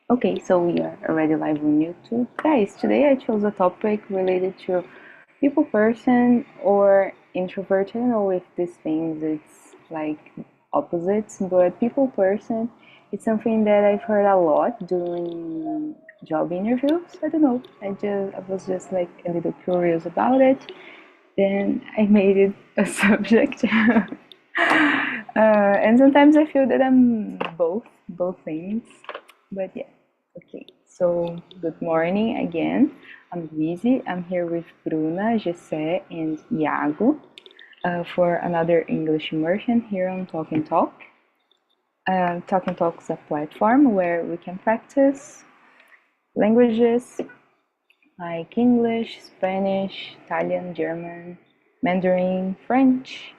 Okay, so we are already live on YouTube. Guys, today I chose a topic related to people person or introvert. I don't know if these things it's like opposites, but people person it's something that I've heard a lot during job interviews. I don't know. I was just like a little curious about it. Then I made it a subject. And sometimes I feel that I'm both things. But yeah, okay. So good morning again. I'm Lizzie. I'm here with Bruna, Gessé, and Iago for another English immersion here on Talk and Talk. Talk and Talk is a platform where we can practice languages like English, Spanish, Italian, German, Mandarin, French,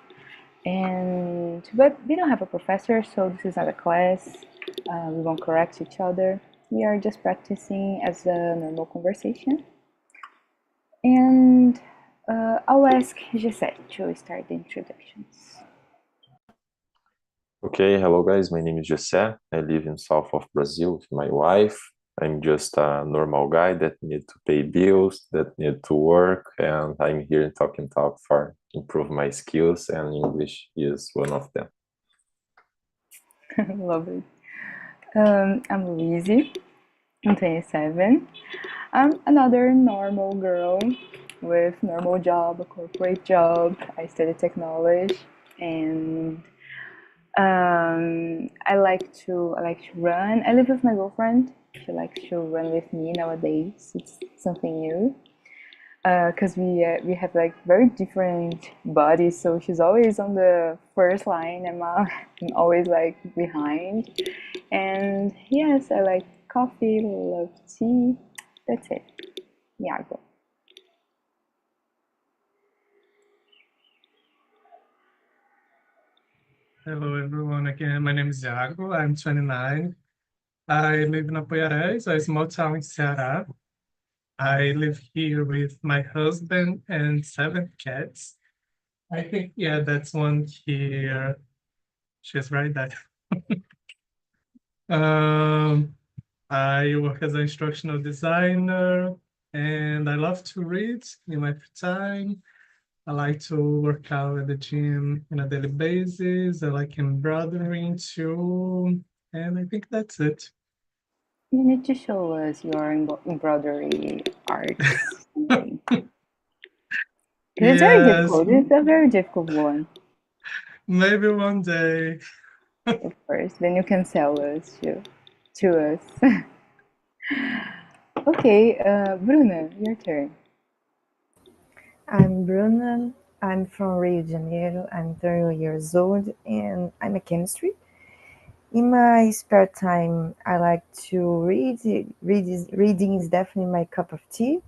and but we don't have a professor, so this is not a class. We won't correct each other. We are just practicing as a normal conversation. And I'll ask Gisette to start the introductions. Okay, hello guys, my name is José. I live in south of Brazil with my wife. I'm just a normal guy that need to pay bills, that need to work, and I'm here in Talk and Talk for improve my skills, and English is one of them. Love it. I'm Lizzie. I'm 27. I'm another normal girl with normal job, a corporate job. I study technology, and I like to run. I live with my girlfriend. She likes to run with me nowadays. It's something new. Because we have like very different bodies, so she's always on the first line, and I'm always like behind. And yes, I like coffee, love tea. That's it. Iago. Hello, everyone. Again, my name is Iago. I'm 29. I live in Apoiarés, a small town in Ceará. I live here with my husband and 7 cats. I think, yeah, that's one here. She's right there. Um, I work as an instructional designer, and I love to read in my free time. I like to work out at the gym on a daily basis. I like embroidering too, and I think that's it. You need to show us your embroidery arts someday. Because it's very Yes, difficult. It's a very difficult one, maybe one day. of course. Then you can sell us to us. Okay, Bruna, your turn. I'm Bruna. I'm from Rio de Janeiro. I'm 30 years old and I'm a chemistry. In my spare time, I like to read. Reading is definitely my cup of tea.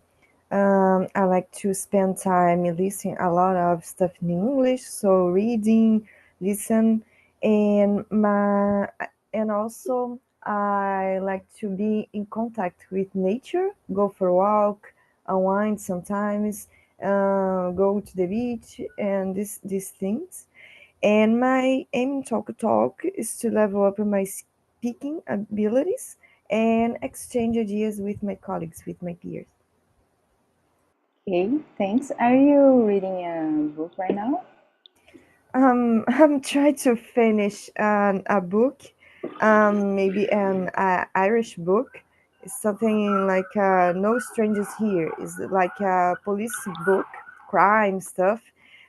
I like to spend time listening a lot of stuff in English, so reading, listen, and also I like to be in contact with nature, go for a walk, unwind sometimes, go to the beach, and these things. And my aim in Talk is to level up my speaking abilities and exchange ideas with my colleagues, with my peers. Okay, thanks. Are you reading a book right now? I'm trying to finish a book, maybe an Irish book. It's something like No Strangers Here. It's like a police book, crime stuff,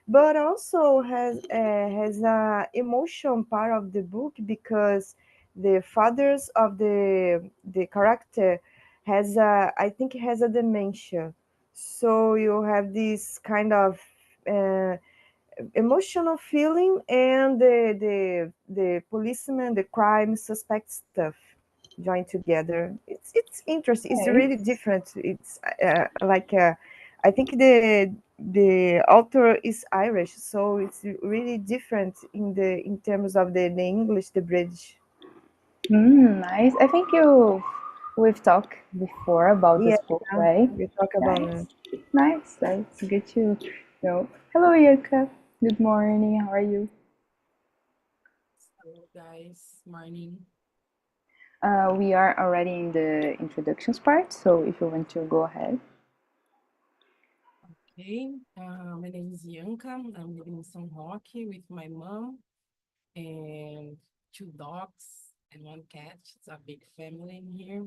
but also has a emotion part of the book because the fathers of the character has a I think has a dementia, so you have this kind of. Emotional feeling and the policeman, the crime suspect stuff joined together. It's interesting. It's really Nice. different. It's I think the author is Irish, so it's really different in terms of the English, the British. Nice. I think we've talked before about Yeah, this book, right? we talk about Nice. Nice. That's good to know. Hello, Yurka. Good morning. How are you? Hello guys, morning. We are already in the introductions part, so if you want to go ahead. Okay, my name is Bianca. I'm living in São Roque with my mom and 2 dogs and 1 cat. It's a big family in here.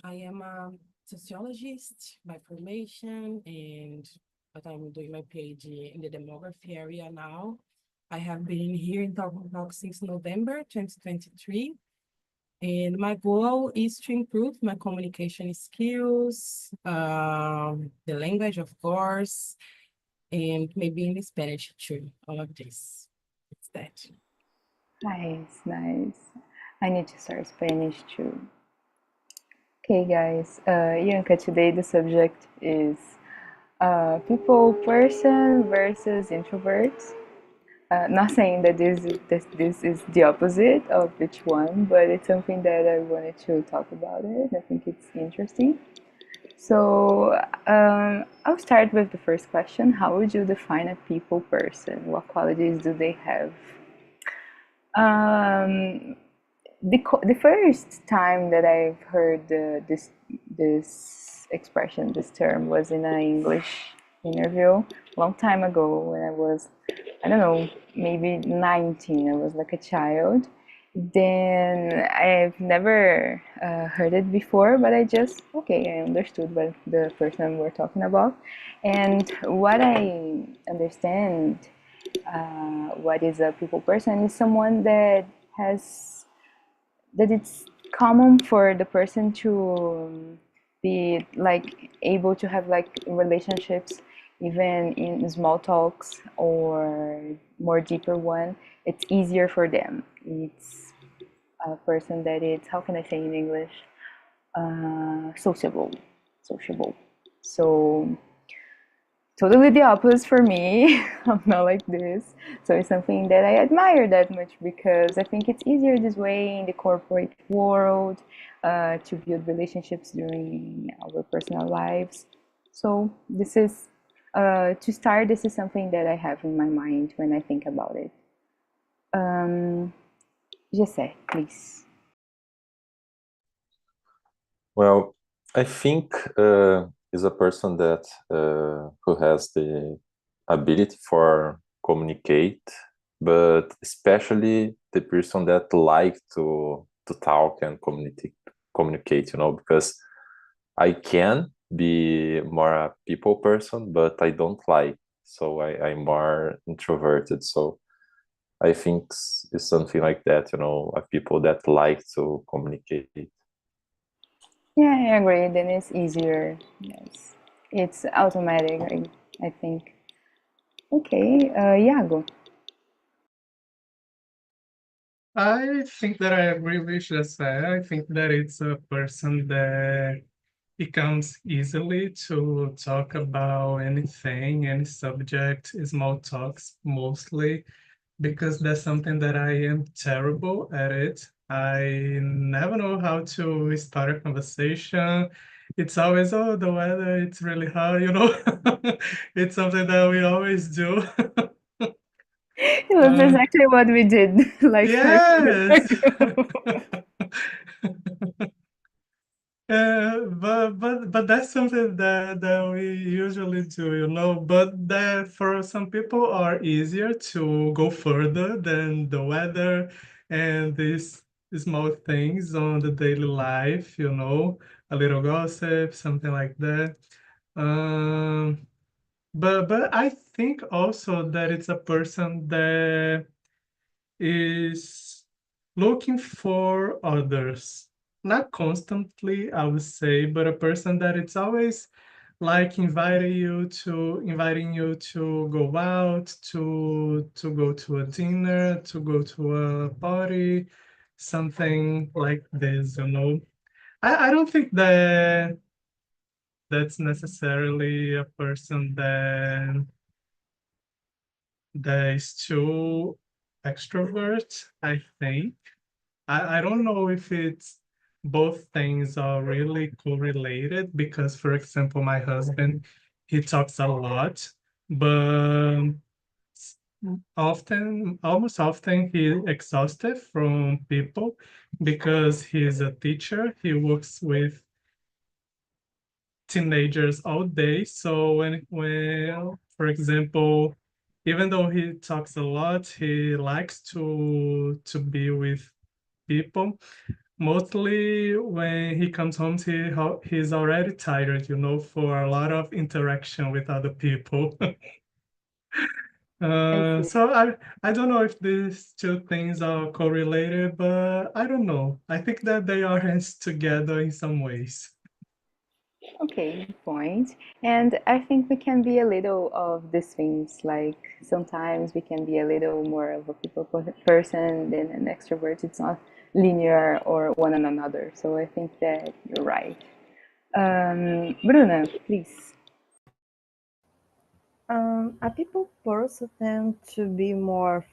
I am a sociologist by formation, but I'm doing my PhD in the demography area now. I have been here in Talk since November 2023. And my goal is to improve my communication skills, the language, of course, and maybe in Spanish too, all of this. It's that. Nice, nice. I need to start Spanish too. Okay, guys. Ianka, today the subject is people person versus introverts. Not saying that this is the opposite of each one, but it's something that I wanted to talk about it. I think it's interesting. So I'll start with the first question. How would you define a people person? What qualities do they have? Um, the first time that I've heard this expression, this term, was in an English interview a long time ago when I was, I don't know, maybe 19. I was like a child. Then I've never heard it before, but I understood what the person we're talking about. And what I understand, what is a people person, is someone has that it's common for the person to be like able to have like relationships even in small talks or more deeper one. It's easier for them. It's a person that is, how can I say in English, sociable. So totally the opposite for me. I'm not like this. So it's something that I admire that much because I think it's easier this way in the corporate world to build relationships during our personal lives. So this is, to start, this is something that I have in my mind when I think about it. Jesse, please. Well, I think is a person that who has the ability for communicate, but especially the person that like to talk and communicate, because I can be more a people person, but I don't like, so I'm more introverted. So I think it's something like that, a people that like to communicate. Yeah, I agree. Then it's easier. Yes, it's automatic, I think. Okay, Iago. I think that I agree with Jesse. I think that it's a person that it comes easily to talk about anything, any subject, small talks mostly, because that's something that I am terrible at it. I never know how to start a conversation. It's always, oh, the weather, it's really hot. It's something that we always do. That's Uh, exactly what we did like 5 minutes yes. ago. But that's something that we usually do. But that for some people are easier to go further than the weather and these small things on the daily life, a little gossip, something like that. Um, but I think also that it's a person that is looking for others, not constantly, I would say, but a person that it's always like inviting you to go out, to go to a dinner, to go to a party, something like this. I don't think that that's necessarily a person that is too extrovert, I think. I don't know if it's both things are really correlated because, for example, my husband, he talks a lot, but almost often, he exhausted from people because he's a teacher. He works with teenagers all day. So when for example, even though he talks a lot, he likes to be with people. Mostly when he comes home, he's already tired, for a lot of interaction with other people. I see. So I don't know if these two things are correlated, but I don't know. I think that they are hands together in some ways. Okay, good point. And I think we can be a little of these things. Like sometimes we can be a little more of a person than an extrovert. It's not linear or one on another. So I think that you're right. Bruna, please. A people person tend to be more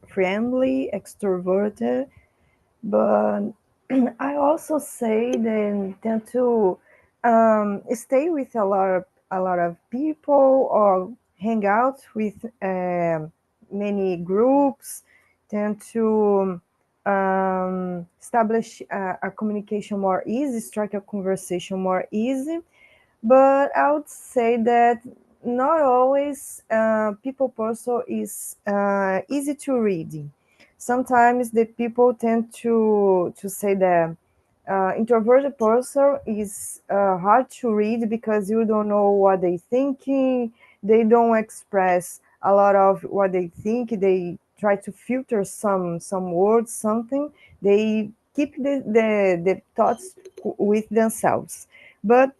friendly, extroverted, but I also say they tend to stay with a lot of people or hang out with many groups. Tend to establish a communication more easy, strike a conversation more easy. But I would say that not always people person is easy to read. Sometimes the people tend to say that introverted person is hard to read because you don't know what they thinking. They don't express a lot of what they think. They try to filter some words, something. They keep the thoughts with themselves. But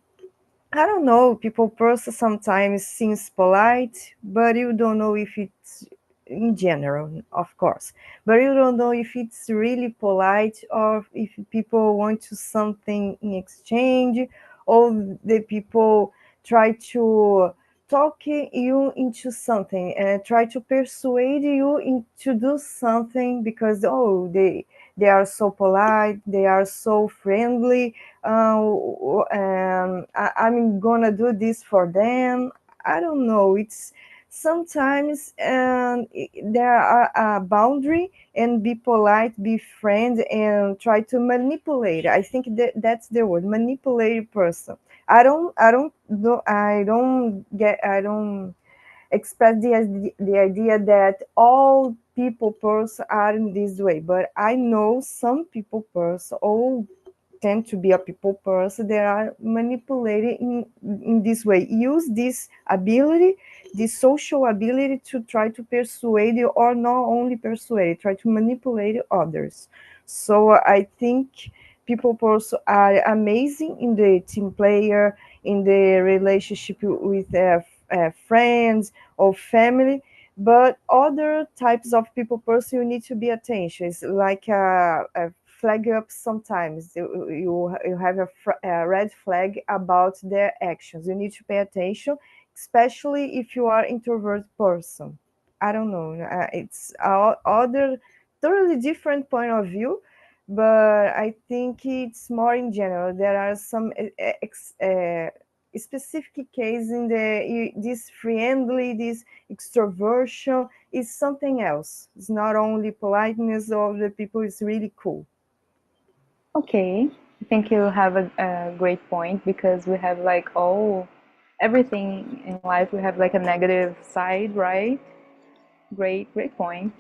I don't know, people person sometimes seems polite, but you don't know if it's in general, of course. But you don't know if it's really polite or if people want to something in exchange or the people try to talk you into something and try to persuade you into do something because they are so polite, they are so friendly, I'm gonna do this for them. I don't know. It's sometimes there are a boundary and be polite, be friend, and try to manipulate. I think that's the word, manipulate person. I don't express the idea that all people person are in this way, but I know some people person all tend to be a people person that are manipulated in this way, use this ability, this social ability to try to persuade you, or not only persuade, try to manipulate others. So I think people person are amazing in the team player, in the relationship with friends or family, but other types of people person you need to be attention. It's like a flag up sometimes. You have a red flag about their actions. You need to pay attention, especially if you are introvert person. I don't know. It's other totally different point of view, but I think it's more in general. There are some specific case in this friendly, this extroversion is something else. It's not only politeness of the people. It's really cool. Okay, I think you have a great point because we have like everything in life. We have like a negative side, right? Great point.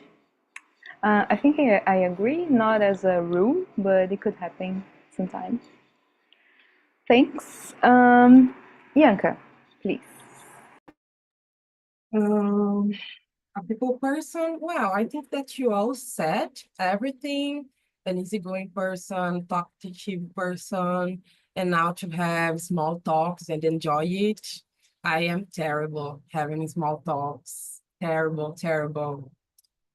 I think I agree, not as a rule, but it could happen sometimes. Thanks. Bianca, please. Um, a people person, well, I think that you all said everything. An easygoing person, talkative person, and now to have small talks and enjoy it. I am terrible having small talks. Terrible, terrible.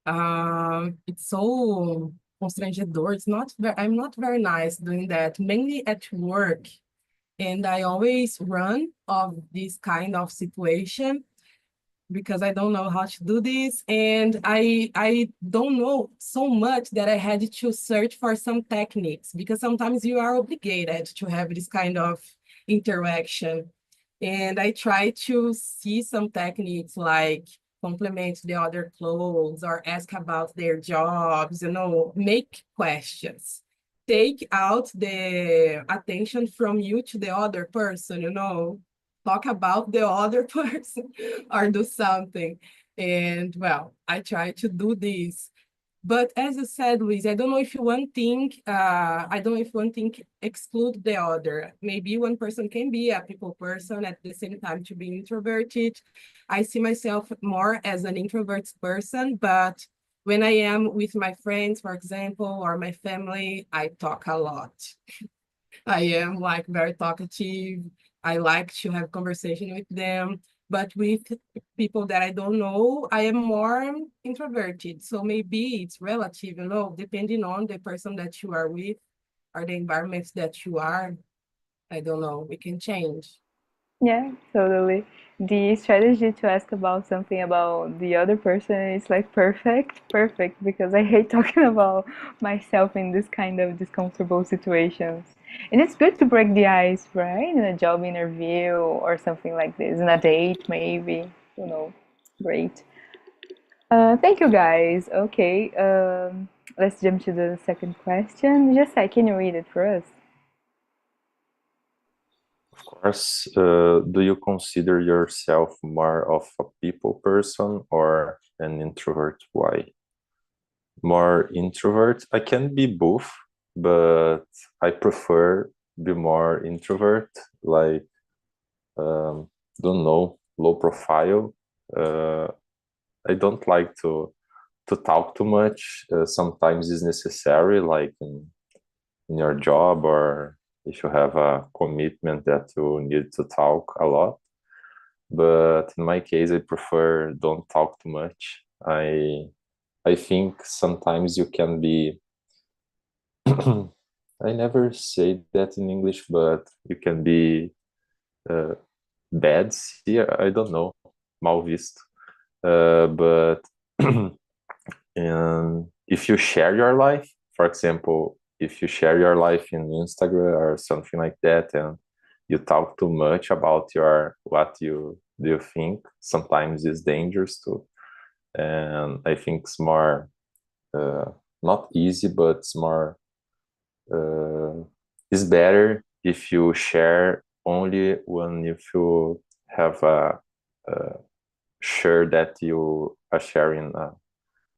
It's so constrangedor. I'm not very nice doing that, mainly at work. And I always run of this kind of situation because I don't know how to do this. And I don't know so much that I had to search for some techniques because sometimes you are obligated to have this kind of interaction. And I try to see some techniques like compliment the other clothes or ask about their jobs, make questions. Take out the attention from you to the other person, talk about the other person or do something. And well, I try to do this. But as you said, Luis, I don't know if one thing exclude the other. Maybe one person can be a people person at the same time to be introverted. I see myself more as an introvert person, but when I am with my friends, for example, or my family, I talk a lot. I am like very talkative. I like to have conversation with them, but with people that I don't know, I am more introverted. So maybe it's relative, depending on the person that you are with or the environments that you are. I don't know, we can change. Yeah, totally. The strategy to ask about something about the other person is like perfect, because I hate talking about myself in this kind of discomfortable situations. And it's good to break the ice, right? In a job interview or something like this, in a date maybe, you know. Great. Thank you guys. Okay, let's jump to the second question. Just can you read it for us? Of course, do you consider yourself more of a people person or an introvert? Why? More introvert. I can be both, but I prefer be more introvert, like don't know, low profile. Uh, I don't like to talk too much. Sometimes it's necessary, like in your job or if you have a commitment that you need to talk a lot. But in my case, I prefer don't talk too much. I think sometimes you can be I never say that in English, but you can be uh, bad. See, I don't know, mal visto. But and if you share your life, for example, if you share your life in Instagram or something like that, and you talk too much about your what you do you think, sometimes it's dangerous too. And I think it's more not easy, but it's more it's better if you share only when you feel have a sure that you are sharing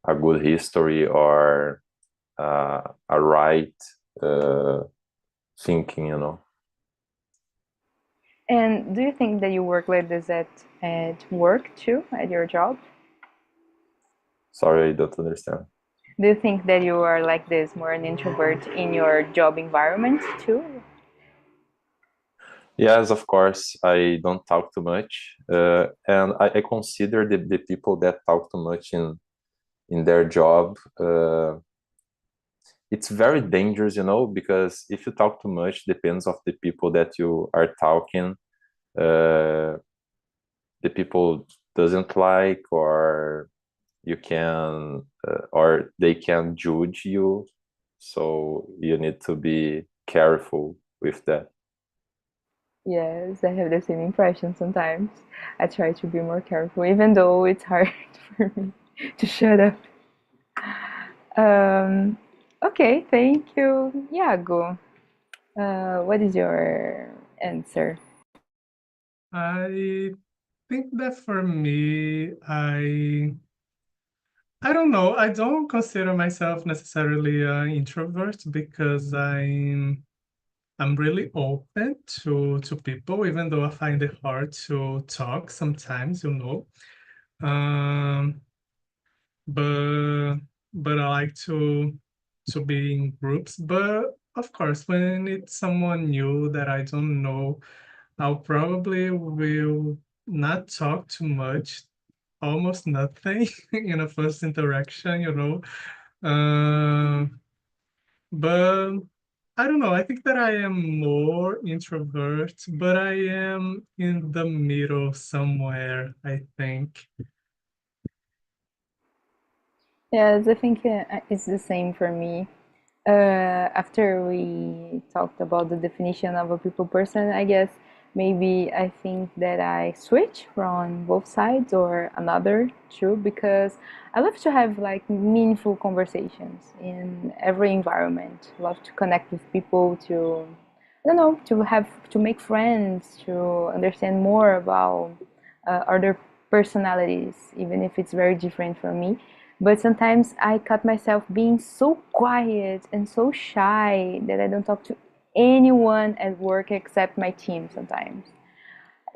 a good history or a right uh, thinking, And do you think that you work like this at work too, at your job? Sorry, I don't understand. Do you think that you are like this, more an introvert in your job environment too? Yes, of course, I don't talk too much. And I consider the people that talk too much in their job. It's very dangerous, because if you talk too much, depends of the people that you are talking. Uh, the people doesn't like, or you can or they can judge you, so you need to be careful with that. Yes, I have the same impression sometimes. I try to be more careful, even though it's hard for me to shut up. Um, okay, thank you, Iago. What is your answer? I think that for me, I don't know. I don't consider myself necessarily an introvert because I'm really open to people, even though I find it hard to talk sometimes, Um, but I like to be in groups. But of course, when it's someone new that I don't know, I'll probably will not talk too much, almost nothing in a first interaction. But I don't know. I think that I am more introvert, but I am in the middle somewhere, I think. Yes, I think it's the same for me. After we talked about the definition of a people person, I guess maybe I think that I switch from both sides or another too, because I love to have like meaningful conversations in every environment. Love to connect with people, to I don't know, to make friends, to understand more about other personalities, even if it's very different from me. But sometimes I caught myself being so quiet and so shy that I don't talk to anyone at work except my team sometimes.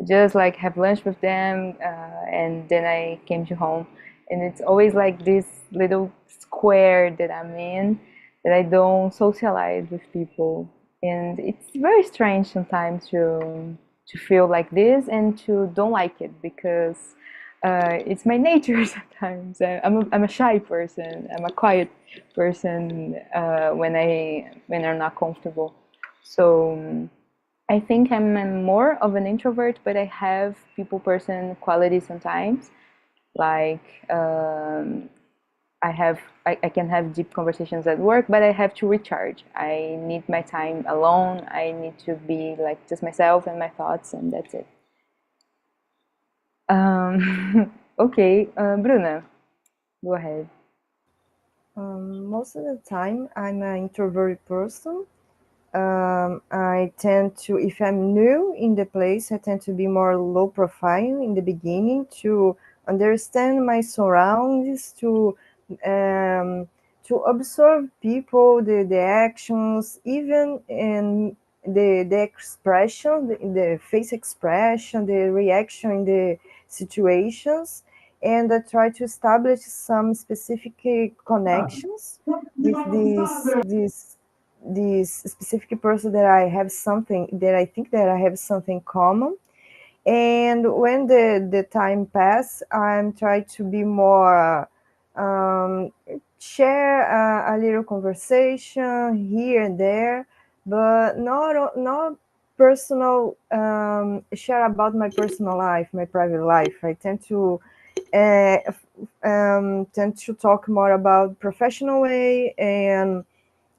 I just like have lunch with them, and then I came to home. And it's always like this little square that I'm in, that I don't socialize with people. And it's very strange sometimes to feel like this and to don't like it, because it's my nature sometimes. I'm a shy person. I'm a quiet person when I'm not comfortable. So I think I'm more of an introvert, but I have people person qualities sometimes. Like I can have deep conversations at work, but I have to recharge. I need my time alone. I need to be like just myself and my thoughts, and that's it. Okay, Bruna, go ahead. Most of the time, I'm an introverted person. I tend to, if I'm new in the place, I tend to be more low profile in the beginning to understand my surroundings, um, to observe people, the actions, even in the expression, the face expression, the reaction in the situations, and I try to establish some specific connections with this specific person that I have something that I think that I have something common. And when the time pass, I'm trying to be more share a little conversation here and there, but not personal share about my personal life, my private life. I uh, tend to talk more about professional way and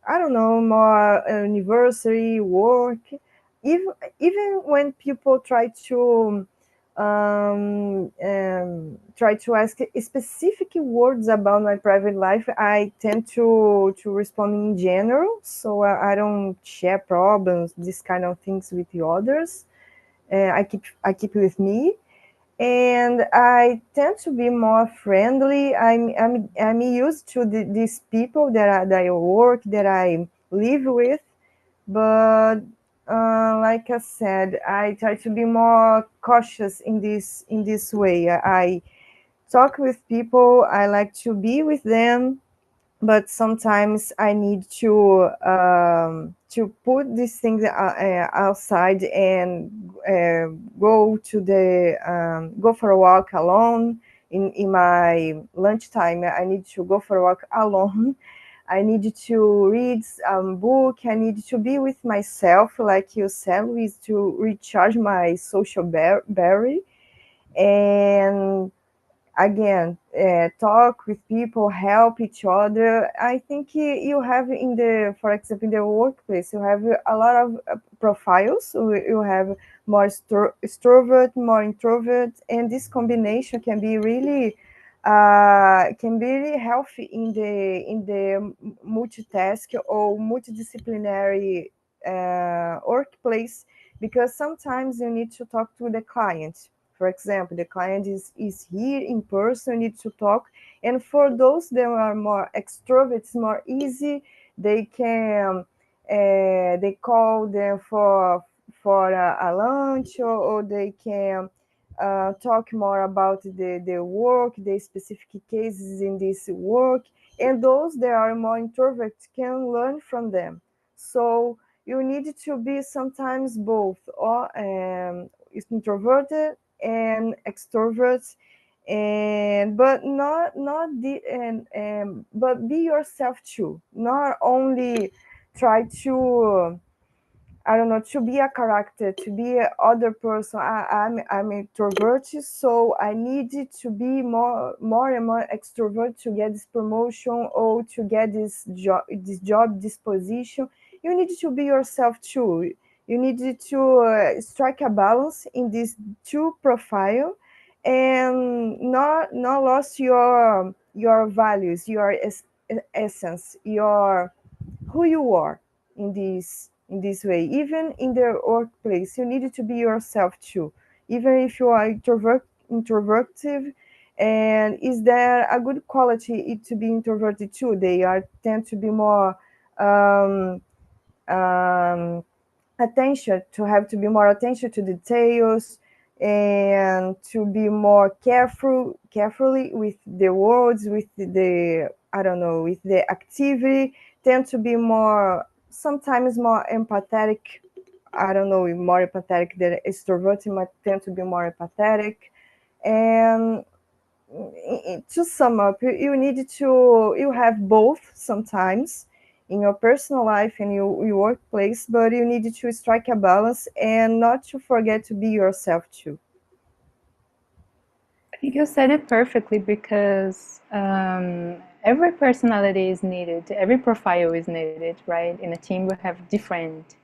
I don't know, more university work. Even even when people try to ask specific words about my private life, I tend to respond in general. So I don't share problems, this kind of things with the others. I keep it with me, and I tend to be more friendly. I'm used to these people that I work, that I live with, but like I said, I try to be more cautious in this way. I talk with people. I like to be with them, but sometimes I need to put these things outside and go for a walk alone. In my lunchtime, I need to go for a walk alone. I need to read a book. I need to be with myself, like you said, Luis, to recharge my social battery. And again, talk with people, help each other. I think you have for example, in the workplace, you have a lot of profiles. So you have more extrovert, more introvert, and this combination can be really healthy in the multitask or multidisciplinary workplace, because sometimes you need to talk to the client. For example, the client is here in person, need to talk. And for those that are more extroverts, more easy, they can they call them for a lunch, or they can talk more about the work, the specific cases in this work. And those that are more introverts can learn from them. So you need to be sometimes both, or introverted and extroverts, and but not the but be yourself too, not only try to I don't know, to be a character, to be a other person. I'm introverted, so I needed to be more and more extrovert to get this promotion or to get this job, this position. You need to be yourself too. You need to strike a balance in these two profile, and not lost your values, your essence, your who you are in this way. Even in the workplace, you need to be yourself too, even if you are introverted. And is there a good quality to be introverted too? They are tend to be more um, um, attention, to have to be more attention to details, and to be more carefully with the words, with the, I don't know, with the activity, tend to be more, sometimes more empathetic. I don't know, more empathetic than extroverted, might tend to be more empathetic. And to sum up, you need to, you have both sometimes in your personal life and your workplace, but you need to strike a balance and not to forget to be yourself too. I think you said it perfectly because every personality is needed, every profile is needed, right? In a team, we have different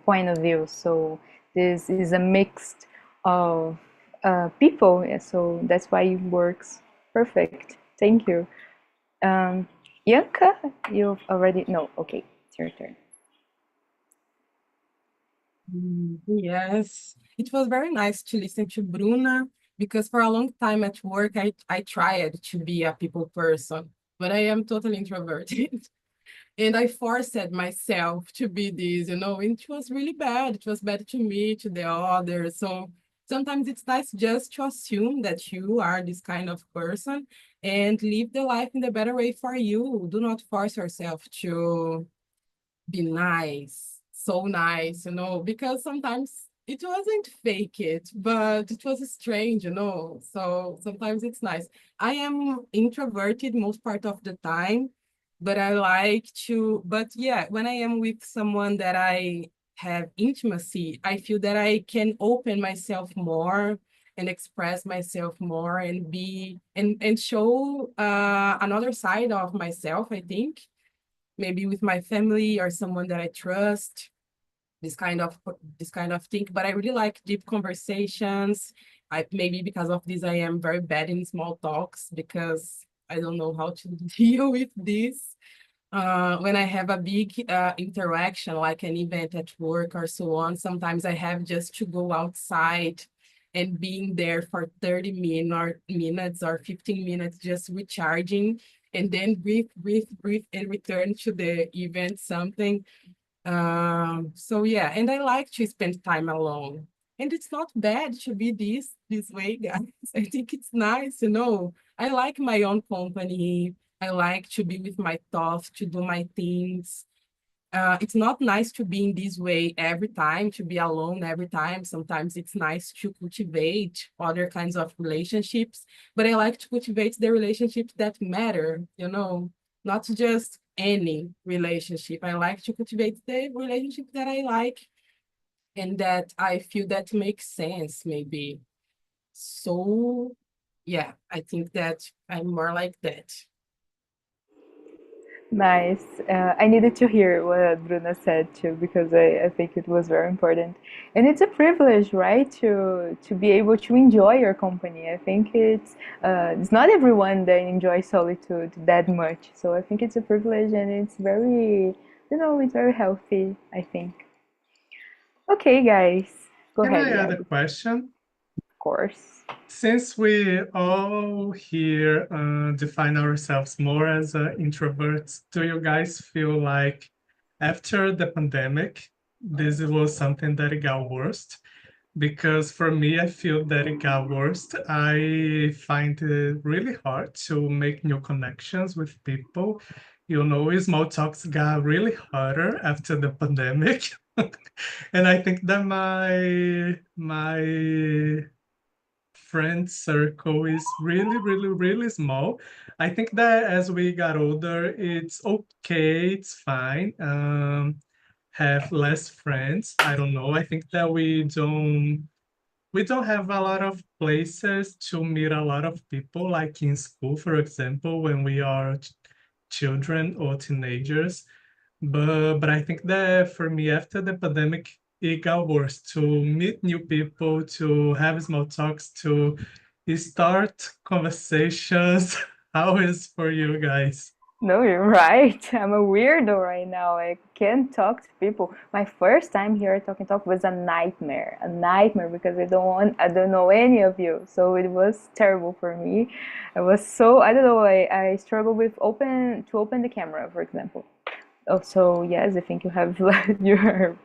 point of view. So this is a mixed of people. Yeah, so that's why it works perfect. Thank you. Yanka, you've already no. Okay, it's your turn. Yes, it was very nice to listen to Bruna because for a long time at work, I tried to be a people person, but I am totally introverted. And I forced myself to be this, and it was really bad. It was bad to me, to the others. So sometimes it's nice just to assume that you are this kind of person and live the life in the better way for you. Do not force yourself to be nice, so nice, because sometimes it wasn't fake it, but it was strange. So sometimes it's nice. I am introverted most part of the time, but I like to, but yeah, when I am with someone that I have intimacy, I feel that I can open myself more and express myself more and be and show another side of myself, I think maybe with my family or someone that I trust, this kind of thing. But I really like deep conversations. I maybe because of this I am very bad in small talks because I don't know how to deal with this. When I have a big interaction, like an event at work or so on, sometimes I have just to go outside and being there for 30 minutes or 15 minutes, just recharging, and then breathe, breathe, breathe, and return to the event, something. So yeah, and I like to spend time alone. And it's not bad to be this way, guys. I think it's nice. I like my own company. I like to be with my thoughts, to do my things. It's not nice to be in this way every time, to be alone every time. Sometimes it's nice to cultivate other kinds of relationships, but I like to cultivate the relationships that matter, not just any relationship. I like to cultivate the relationship that I like and that I feel that makes sense, maybe. So, yeah, I think that I'm more like that. Nice. I needed to hear what Bruna said too because I think it was very important. And it's a privilege, right, to be able to enjoy your company. I think it's not everyone that enjoys solitude that much. So I think it's a privilege and it's very, it's very healthy, I think. Okay, guys, go Can ahead, I add a Iago, question? of course. Since we all here define ourselves more as introverts, do you guys feel like after the pandemic, this was something that it got worse? Because for me, I feel that it got worse. I find it really hard to make new connections with people. Small talks got really harder after the pandemic. And I think that my friend circle is really, really, really small. I think that as we got older, it's okay, it's fine. Have less friends. I don't know. I think that we don't have a lot of places to meet a lot of people, like in school, for example, when we are children or teenagers. But I think that for me, after the pandemic, it got worse to meet new people, to have small talks, to start conversations. How is for you guys? No, you're right. I'm a weirdo right now. I can't talk to people. My first time here at Talk was a nightmare because I don't know any of you. So it was terrible for me. I was so, I don't know, I struggle with open the camera, for example. Also, yes, I think you have you're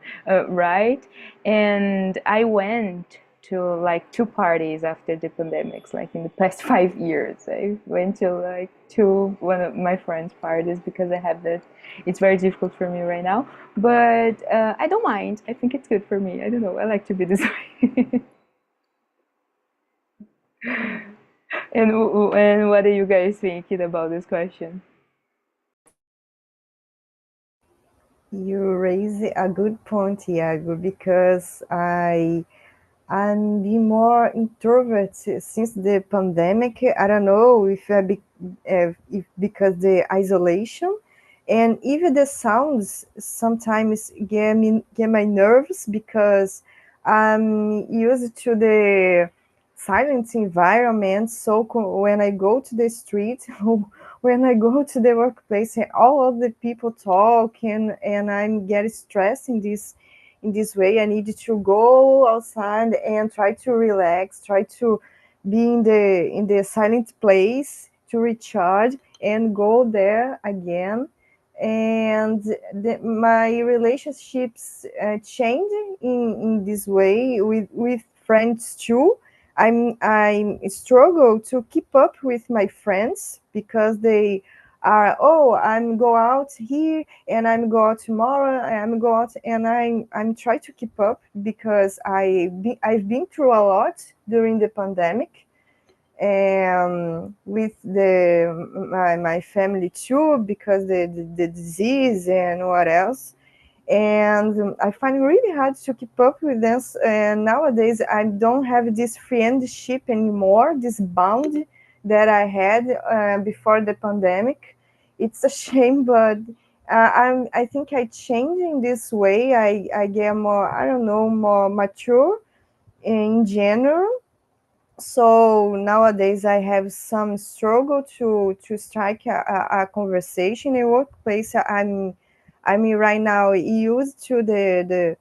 right. And I went to like two parties after the pandemics, like in the past 5 years. I went to like one of my friends' parties because I have that. It's very difficult for me right now, but I don't mind. I think it's good for me. I don't know. I like to be this way. And what are you guys thinking about this question? You raise a good point, Iago, because I'm being more introvert since the pandemic. I don't know if because the isolation and even the sounds sometimes get my nerves because I'm used to the silent environment. So when I go to the street, when I go to the workplace, all of the people talk and I'm getting stressed in this way. I need to go outside and try to relax, try to be in the silent place to recharge and go there again. And my relationships change in this way with friends too. I struggle to keep up with my friends because they are, oh, I'm go out here and I'm go out tomorrow, I'm go out, and I'm trying to keep up because I've been through a lot during the pandemic with my family too because the disease and what else. And I find it really hard to keep up with this. And nowadays, I don't have this friendship anymore, this bond that I had before the pandemic. It's a shame, but I think I change in this way. I get more, I don't know, more mature in general. So nowadays I have some struggle to strike a conversation in workplace. I'm right now used to the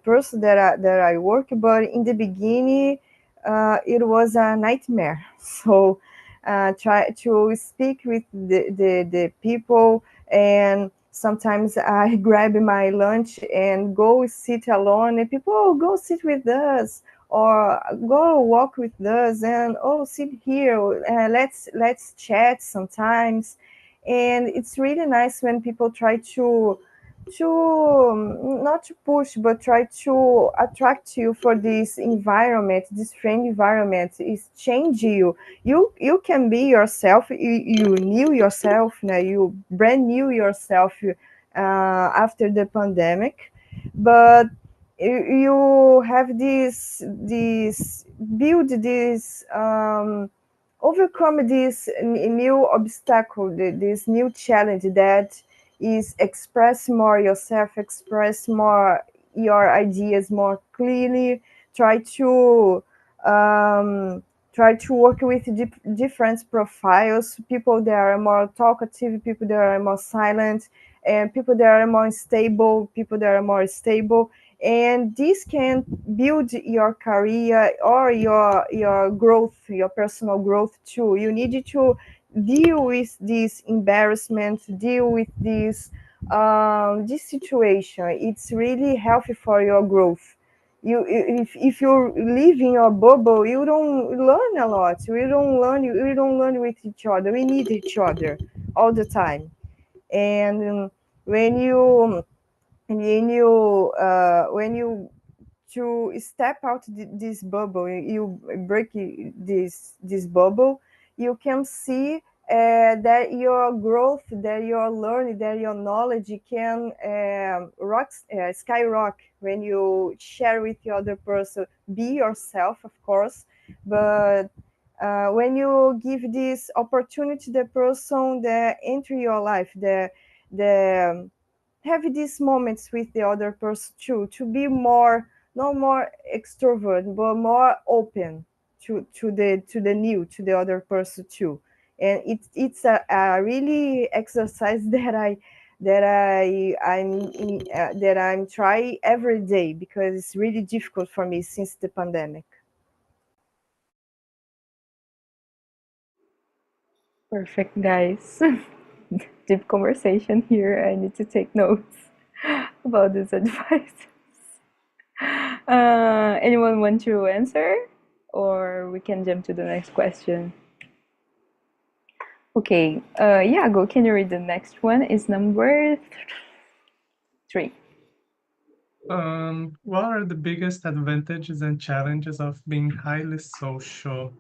person that I work, but in the beginning it was a nightmare. So try to speak with the people, and sometimes I grab my lunch and go sit alone, and people, oh, go sit with us or go walk with us, and oh, sit here, let's chat sometimes. And it's really nice when people try to not to push but try to attract you for this environment, this friend environment is change you. You can be yourself. You knew yourself now, you brand new yourself after the pandemic, but you have this build this overcome this new obstacle, this new challenge that is express more yourself, express more your ideas more clearly, try to um, try to work with different profiles, people that are more talkative, people that are more silent, and people that are more stable, people that are more stable. And this can build your career or your growth, your personal growth too. You need to deal with this embarrassment, deal with this situation. It's really healthy for your growth. If you live in your bubble, you don't learn a lot. We don't learn with each other. We need each other all the time. And when you when you to step out this bubble, you break this bubble, you can see that your growth, that your learning, that your knowledge can skyrocket when you share with the other person. Be yourself, of course, but when you give this opportunity to the person that enter your life, the have these moments with the other person too, to be more, no more extrovert, but more open to the new, to the other person too. And it's a really exercise that I'm trying every day, because it's really difficult for me since the pandemic. Perfect, guys. Deep conversation here. I need to take notes about this advice. Anyone want to answer? Or we can jump to the next question. Okay, Iago, can you read the next one? Is number 3. What are the biggest advantages and challenges of being highly social?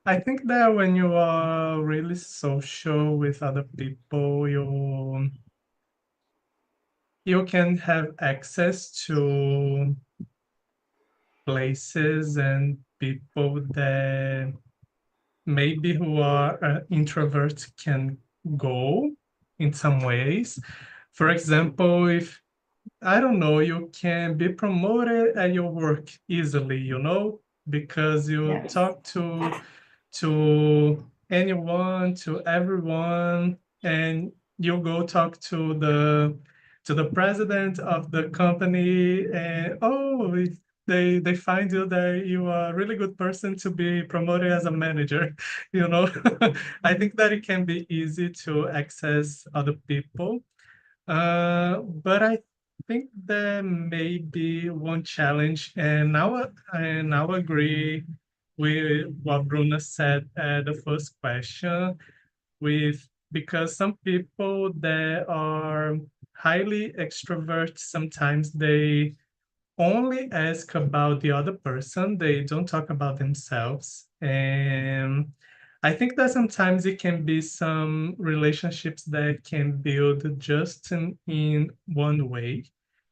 I think that when you are really social with other people, you can have access to places and people that maybe who are introverts can go in some ways. For example, if I don't know, you can be promoted at your work easily, because you Yes. talk to anyone, to everyone, and you go talk to the president of the company, and they find you that you are a really good person to be promoted as a manager, you know. I think that it can be easy to access other people, but I think there may be one challenge, and now agree with what Bruna said at the first question, with because some people that are highly extrovert, sometimes they only ask about the other person. They don't talk about themselves. And I think that sometimes it can be some relationships that can build just in one way,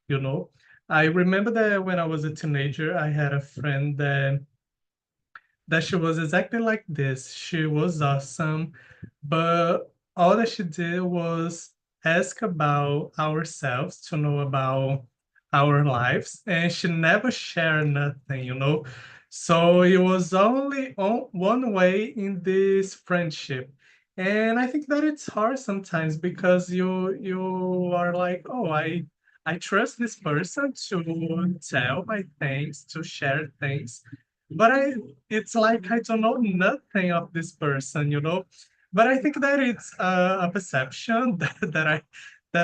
you know. I remember that when I was a teenager, I had a friend that she was exactly like this. She was awesome, but all that she did was ask about ourselves, to know about our lives, and she never shared nothing. So it was only on one way in this friendship. And I think that it's hard sometimes, because you are like, oh, I trust this person to tell my things, to share things, but it's like I don't know nothing of this person. But I think that it's a perception that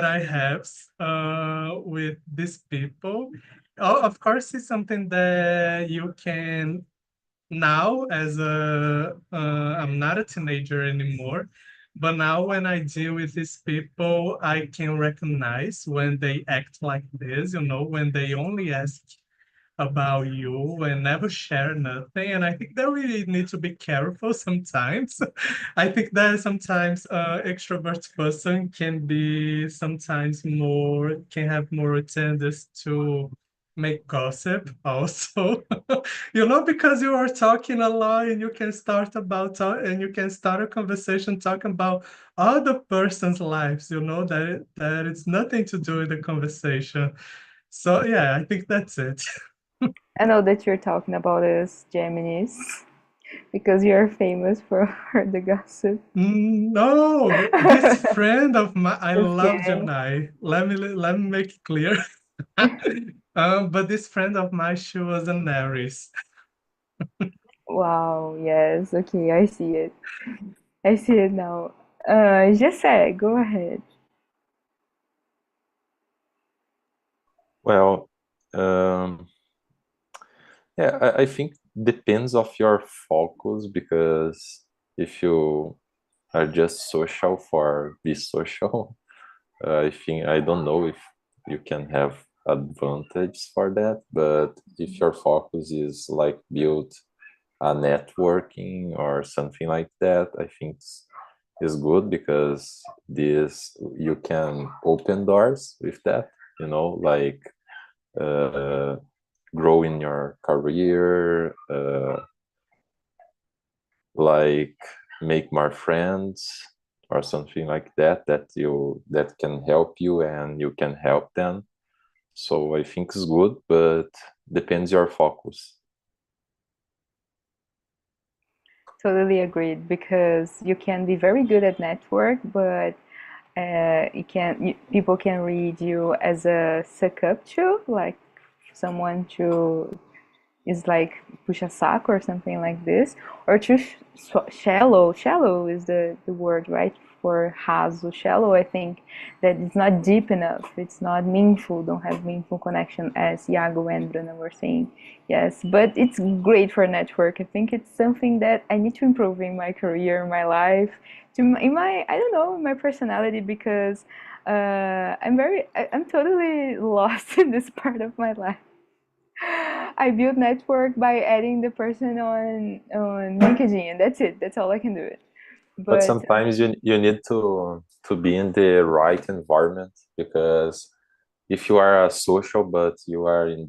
I have with these people. Of course, it's something that you can now, as I'm not a teenager anymore, but now when I deal with these people, I can recognize when they act like this, when they only ask about you and never share nothing. And I think that we need to be careful sometimes. I think that sometimes extrovert person can be sometimes can have more tendency to make gossip also. Because you are talking a lot, and you can and you can start a conversation talking about other person's lives, that it's nothing to do with the conversation. So yeah, I think that's it. I know that you're talking about is Geminis because you're famous for the gossip. No, this friend of mine, I Just love kidding. Gemini. Let me make it clear. But this friend of mine, she was an Aries. Wow, yes, okay, I see it. I see it now. Jesse, go ahead. Well, um, yeah, I think depends of your focus, because if you are just social for be social, I don't know if you can have advantage for that. But if your focus is like build a networking or something like that, I think is good, because this you can open doors with that, like uh, grow in your career, like make more friends, or something like that that can help you and you can help them. So I think it's good, but depends your focus. Totally agreed, because you can be very good at network, but people can read you as a suck up to, like someone to is like puxa saco or something like this, or too shallow. Shallow is the word, right? For raso, shallow. I think that it's not deep enough. It's not meaningful. Don't have meaningful connection, as Iago and Bruna were saying. Yes, but it's great for network. I think it's something that I need to improve in my career, in my life, in my I don't know, my personality, because I'm totally lost in this part of my life. I build network by adding the person on LinkedIn, and that's it. That's all I can do it. But But sometimes you need to be in the right environment, because if you are a social but you are in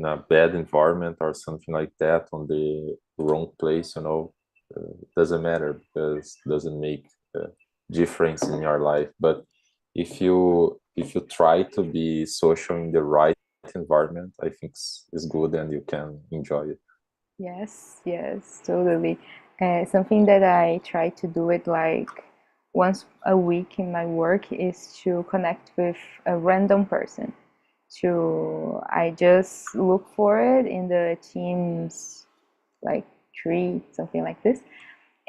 a bad environment or something like that, on the wrong place, it doesn't matter, because it doesn't make a difference in your life. But if you try to be social in the right environment, I think it's good and you can enjoy it. yes, yes, totally. Something that I try to do it like once a week in my work is to connect with a random person. I just look for it in the Teams like tree, something like this,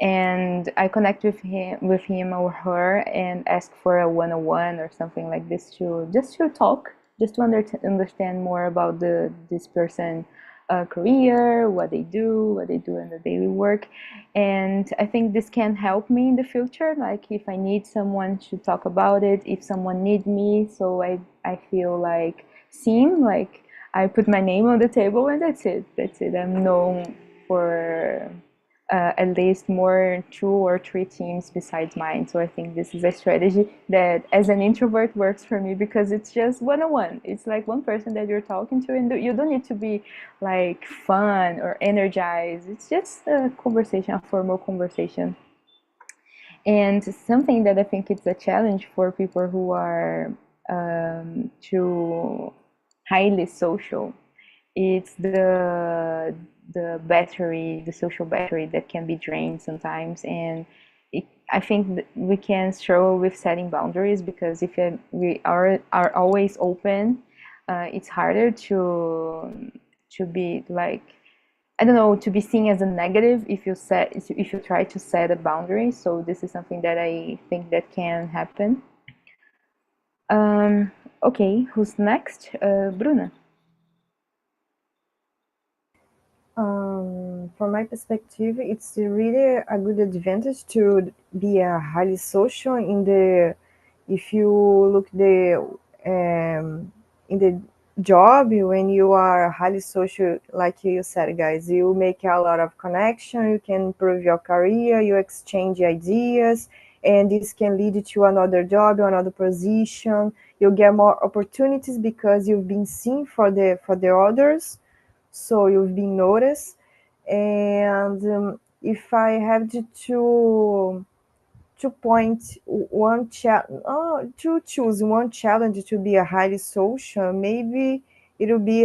and I connect with him or her, and ask for a one-on-one or something like this, to just to talk, just to understand more about this person career, what they do in the daily work. And I think this can help me in the future, like if I need someone to talk about it, if someone need me, so I feel like seen, like I put my name on the table, and that's it. I'm known for at least more 2 or 3 teams besides mine. So I think this is a strategy that, as an introvert, works for me, because it's just one-on-one. It's like one person that you're talking to, and you don't need to be like fun or energized. It's just a conversation, a formal conversation. And something that I think it's a challenge for people who are too highly social, it's the social battery that can be drained sometimes. And I think that we can struggle with setting boundaries, because if we are always open, it's harder to be like, I don't know, to be seen as a negative if you try to set a boundary. So this is something that I think that can happen. Okay, who's next? Bruna. From my perspective, it's really a good advantage to be a highly social if you look in the job, when you are highly social, like you said, guys, you make a lot of connection, you can improve your career, you exchange ideas, and this can lead to another job or another position. You get more opportunities because you've been seen for the others, so you've been noticed. And if I have to point to choose one challenge to be a highly social, maybe it will be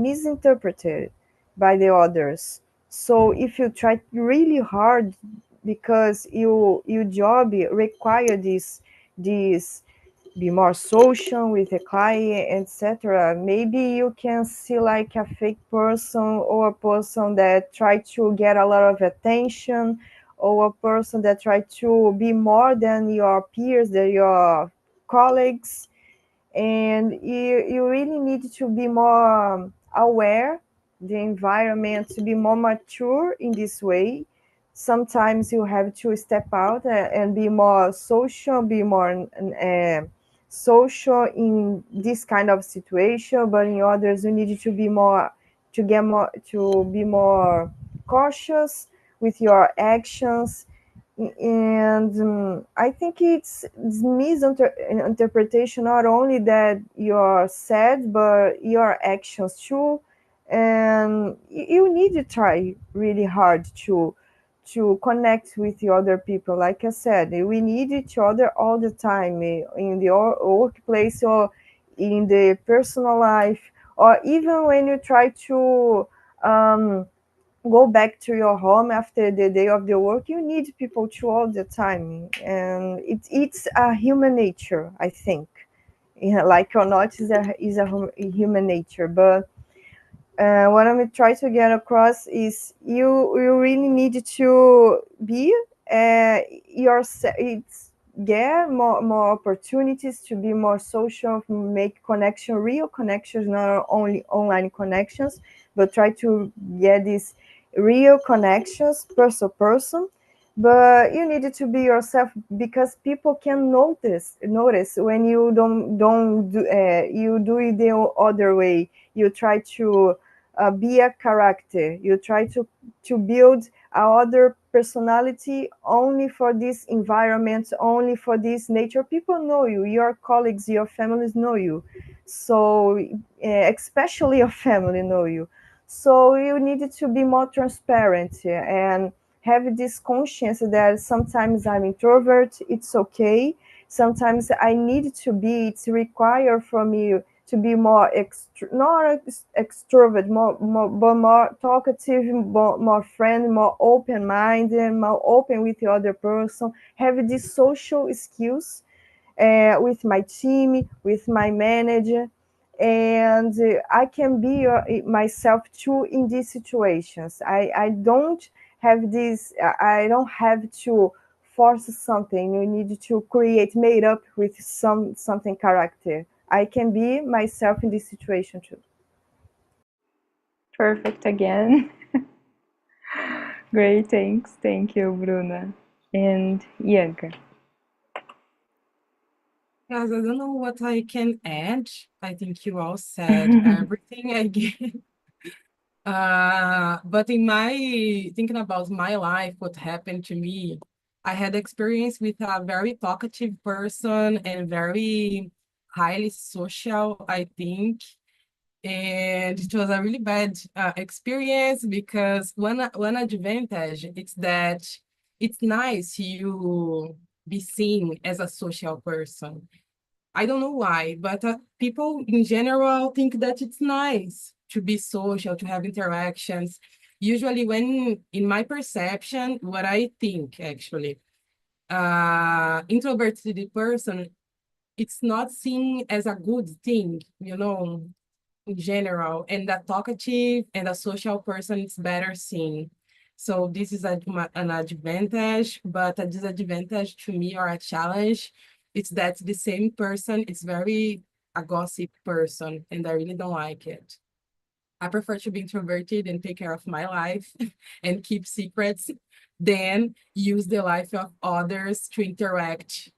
misinterpreted by the others. So if you try really hard, because your job require this be more social with a client, etc. Maybe you can see like a fake person, or a person that try to get a lot of attention, or a person that try to be more than your peers, than your colleagues. And you really need to be more aware the environment, to be more mature in this way. Sometimes you have to step out and be more social, be more social in this kind of situation, but in others you need to be more, to be more cautious with your actions. And I think it's misinterpretation, not only that you're sad, but your actions too. And you need to try really hard to connect with the other people. Like I said, we need each other all the time, in the workplace or in the personal life, or even when you try to go back to your home after the day of the work. You need people to all the time, and it's a human nature, I think. Yeah, like or not, is a human nature. But what I'm trying to get across is you really need to be yourself. It's get more opportunities to be more social, make connection, real connections, not only online connections, but try to get these real connections, person to person. But you need to be yourself, because people can notice when you don't do, you do it the other way. You try to be a character. You try to build a other personality only for this environment, only for this nature. People know you. Your colleagues, your families know you. So especially your family know you. So you need to be more transparent and have this conscience that sometimes I'm introvert. It's okay. Sometimes I need to be. It's required from you to be more not extrovert, but more talkative, more friendly, more open-minded, more open with the other person. Have these social skills with my team, with my manager, and I can be myself too in these situations. I don't have this. I don't have to force something. You need to create made up with something character. I can be myself in this situation too. Perfect again. Great, thanks. Thank you, Bruna. And Ianca. Yes, I don't know what I can add. I think you all said everything again. But in my thinking about my life, what happened to me, I had experience with a very talkative person and very highly social, I think. And it was a really bad experience, because one advantage it's that it's nice you be seen as a social person. I don't know why, but people in general think that it's nice to be social, to have interactions. Usually, when in my perception, what I think actually, introverted person, it's not seen as a good thing, in general, and that talkative and a social person is better seen. So this is an advantage, but a disadvantage to me, or a challenge, it's that the same person is very a gossip person, and I really don't like it. I prefer to be introverted and take care of my life and keep secrets than use the life of others to interact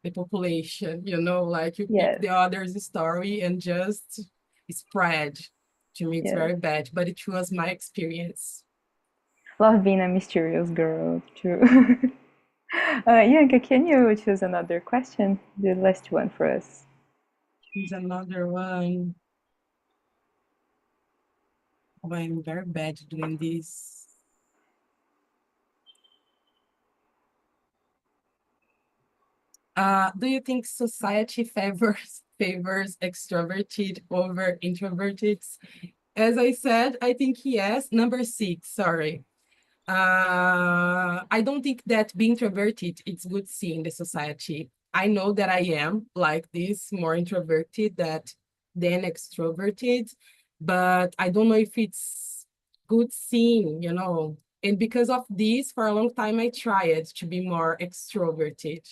the population, like you pick Yes, the other's story and just spread. To me, it's yes. very bad, but it was my experience. Love being a mysterious girl, too. Ianca, can you choose another question? The last one for us. Here's another one. Oh, I'm very bad doing this. Do you think society favors extroverted over introverted? As I said, I think yes. Number 6, sorry. I don't think that being introverted it's good seen in the society. I know that I am like this, more introverted than extroverted, but I don't know if it's good seen. And because of this, for a long time, I tried to be more extroverted.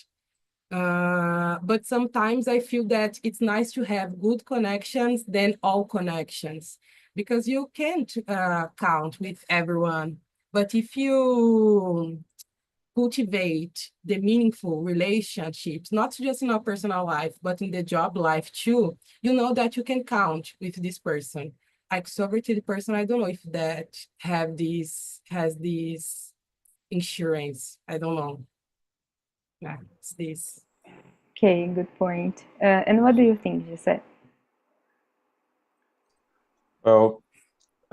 But sometimes I feel that it's nice to have good connections than all connections, because you can't count with everyone. But if you cultivate the meaningful relationships, not just in our personal life, but in the job life too, you know that you can count with this person. Extroverted person, I don't know if that has this insurance. I don't know. Yeah, it's this. Okay, good point. And what do you think, Gisette? Well,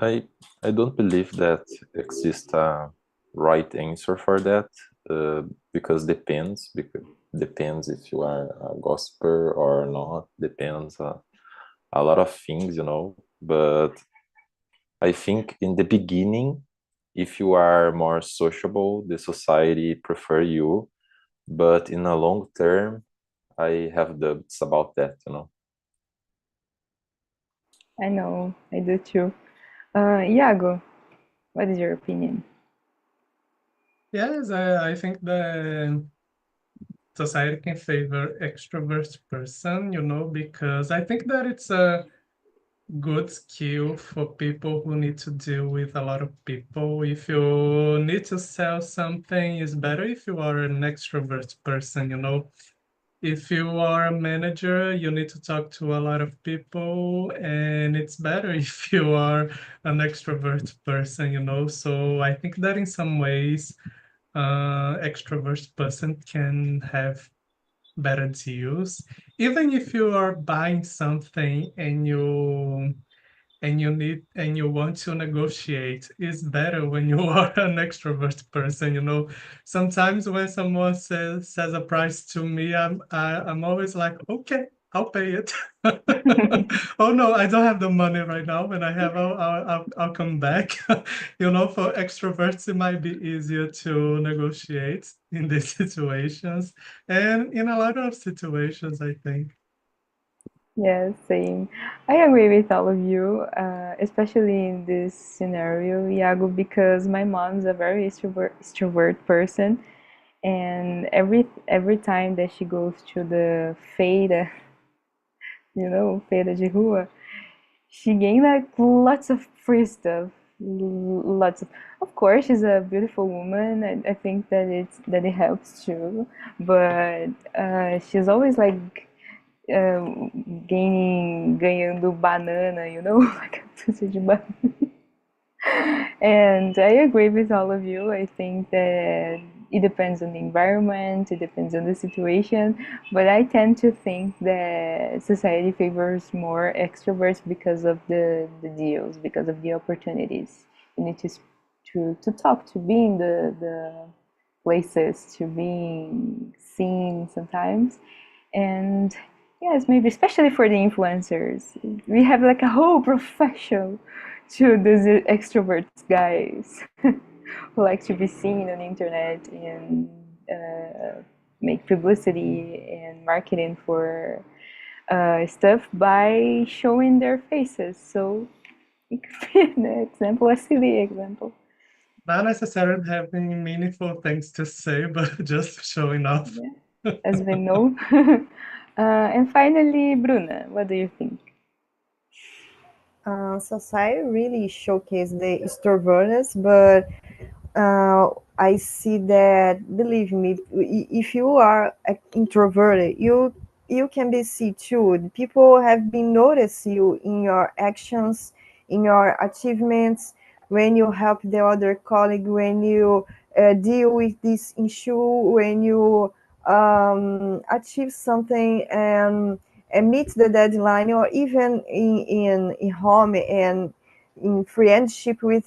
I don't believe that exists a right answer for that, because depends if you are a gossiper or not, depends a lot of things, but I think in the beginning, if you are more sociable, the society prefer you, but in a long term, I have doubts about that. I know, I do too. Iago, what is your opinion? Yes, I think the society can favor extrovert person, because I think that it's a good skill for people who need to deal with a lot of people. If you need to sell something, it's better if you are an extrovert person. If you are a manager, you need to talk to a lot of people, and it's better if you are an extrovert person. So I think that in some ways, extrovert person can have better deals. Even if you are buying something and you want to negotiate, it's better when you are an extrovert person. Sometimes when someone says a price to me, I'm always like, okay, I'll pay it. Oh no, I don't have the money right now. When I have, I'll come back. For extroverts, it might be easier to negotiate in these situations, and in a lot of situations, I think. Yes, same. I agree with all of you, especially in this scenario, Iago, because my mom's a very extrovert person, and every time that she goes to the feira, feira de rua, she gained like lots of free stuff, lots of course, she's a beautiful woman. I think that it helps too, but she's always like ganhando banana, like a piece of banana. And I agree with all of you. I think that it depends on the environment, it depends on the situation, but I tend to think that society favors more extroverts because of the deals, because of the opportunities. You need to talk, to be in the places, to being seen sometimes. And yes, maybe especially for the influencers, we have like a whole profession to these extroverts guys who like to be seen on the internet and make publicity and marketing for stuff by showing their faces. So it could be an example, a silly example. Not necessarily having meaningful things to say, but just showing off. Yeah, as we know. And finally, Bruna, what do you think? Society really showcase the extrovertness, but I see that, believe me, if you are introverted, you can be see too. People have been notice you in your actions, in your achievements, when you help the other colleague, when you deal with this issue, when you achieve something and meet the deadline, or even in home and in friendship when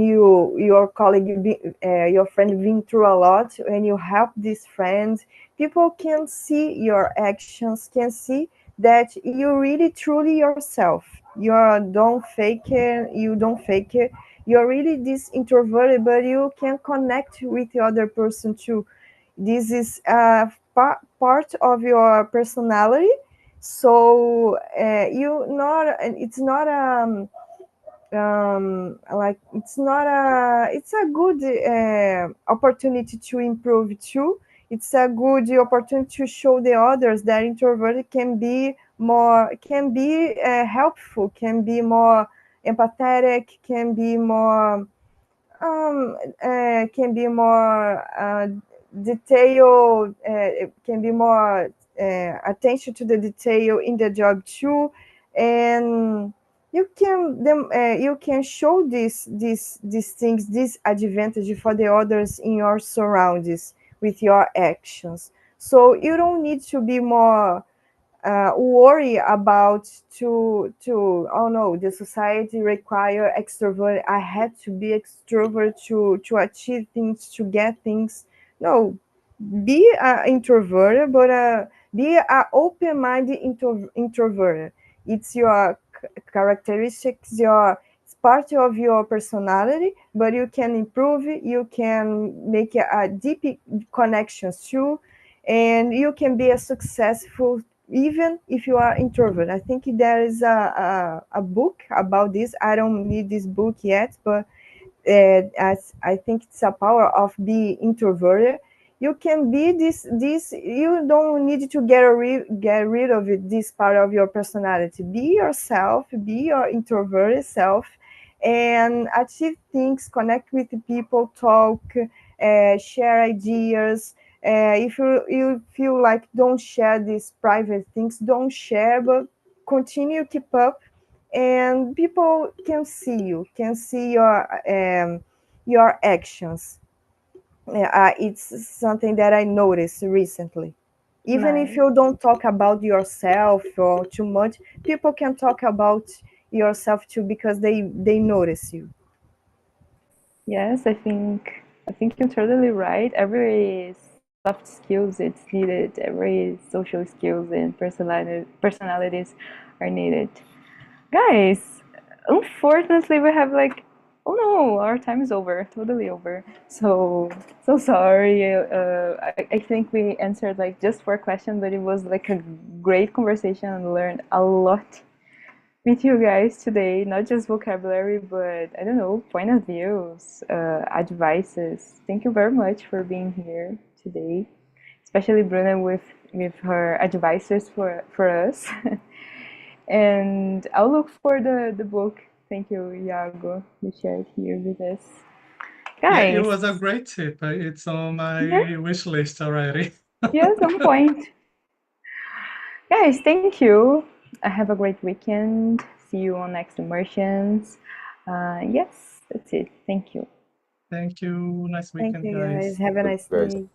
your colleague your friend been through a lot, when you help this friend, people can see your actions, can see that you really truly yourself. You don't fake it. You're really this introverted, but you can connect with the other person too. This is part of your personality. So you not it's not like it's a good opportunity to improve too. It's a good opportunity to show the others that introverted can be helpful, can be more empathetic, can be more detailed, can be more attention to the detail in the job too. And you can show these things, this advantage for the others in your surroundings with your actions. So you don't need to be more worry about oh no, the society require extrovert. I had to be extrovert to achieve things, to get things. No, be an introvert, but be an open-minded introvert. It's your characteristics, it's part of your personality, but you can improve it. You can make a deep connections too, and you can be a successful even if you are introvert. I think there is a book about this. I don't need this book yet, but as I think it's a power of being introverted. You can be this. You don't need to get rid of it, this part of your personality. Be yourself. Be your introverted self, and achieve things. Connect with the people. Talk. Share ideas. If you feel like don't share these private things, don't share, but continue keep up, and people can see you, can see your actions. It's something that I noticed recently. Even if Nice. you don't talk about yourself or too much, people can talk about yourself too because they notice you. Yes, I think you're totally right. Every soft skills it's needed. Every social skills and personalities are needed. Guys, unfortunately we have like, oh no, our time is over, totally over. So sorry. I think we answered like just 4 questions, but it was like a great conversation and learned a lot with you guys today. Not just vocabulary, but I don't know, point of views, advices. Thank you very much for being here today, especially Bruna with her advices for us. And I'll look for the book. Thank you, Iago. You shared here with us. Yeah, it Guys, was a great tip. It's on yeah, my wish list already. yeah, some point. Guys, thank you. Have a great weekend. See you on next immersions. Yes, that's it. Thank you. Thank you. Nice Thank weekend, you guys. guys. Have a nice Guys, day.